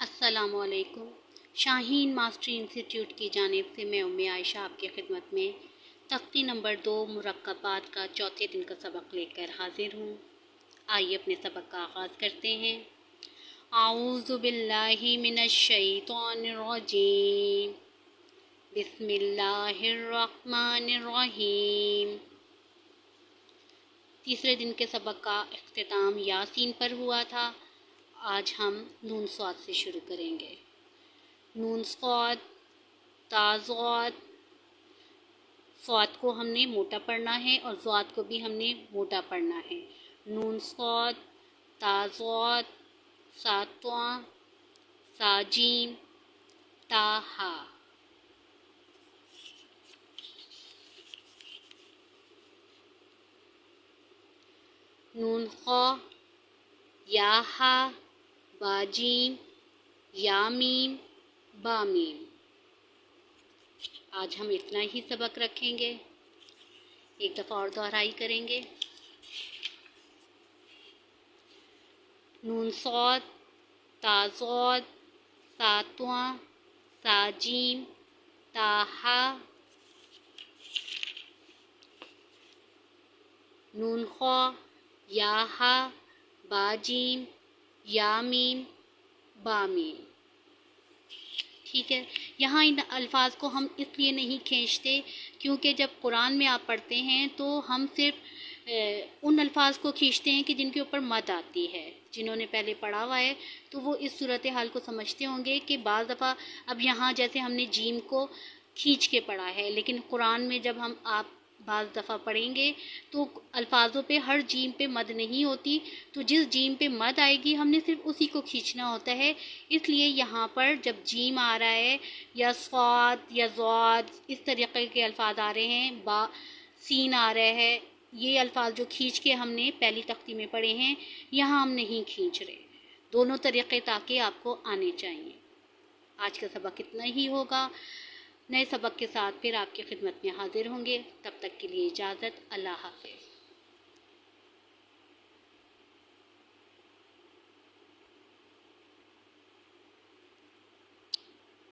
अस्सलामु अलैकुम। Shaheen mastery institute की जानिब से मैं उम्मे आयशा आपकी खिदमत में तख्ती नंबर 2 मुरक्कबात का चौथे दिन का सबक लेकर हाजिर हूँ। आइए अपने सबक का आगाज़ करते हैं। आऊज़ु बिल्लाहि मिनश शैतानिर रजीम। बिस्मिल्लाहिर रहमानिर रहीम। तीसरे दिन के सबक का इख्तिताम यासीन पर हुआ था। आज हम नून स्वाद से शुरू करेंगे। नून स्वाद, ताज़ौद, स्वाद को हमने मोटा पढ़ना है और ज़ौद को भी हमने मोटा पढ़ना है। नून स्वाद, ताज़ौद, सातवां, साजीम, ताहा। नून खौ, याहा, बाजीम, यामीम, बामीम। आज हम इतना ही सबक रखेंगे। एक दफ़ा और दोहराई करेंगे। नून सौद, ताज़ौद, सातवां, साजीम, ताहा। नून खौ, याहा, बाजीम, यामीम, बामीम। ठीक है। यहाँ इन अल्फाज को हम इसलिए नहीं खींचते क्योंकि जब कुरान में आप पढ़ते हैं तो हम सिर्फ उन अल्फाज को खींचते हैं कि जिनके ऊपर मद आती है। जिन्होंने पहले पढ़ा हुआ है तो वो इस सूरत हाल को समझते होंगे कि बाज़ दफ़ा अब यहाँ जैसे हमने जीम को खींच के पढ़ा है, लेकिन कुरान में जब हम आप बाज़ दफ़ा पढ़ेंगे तो अल्फाजों पे हर जीम पे मद नहीं होती, तो जिस जीम पे मद आएगी हमने सिर्फ उसी को खींचना होता है। इसलिए यहाँ पर जब जीम आ रहा है या स्वाद या ज़ौद इस तरीक़े के अल्फाज आ रहे हैं, बा सीन आ रहा है, ये अल्फाज जो खींच के हमने पहली तख्ती में पढ़े हैं यहाँ हम नहीं खींच रहे। दोनों तरीक़े ताकि आपको आने चाहिए। आज का सबक इतना ही होगा। नए सबक के साथ फिर आपकी खिदमत में हाजिर होंगे। तब तक के लिए इजाज़त। अल्लाह हाफ़िज़।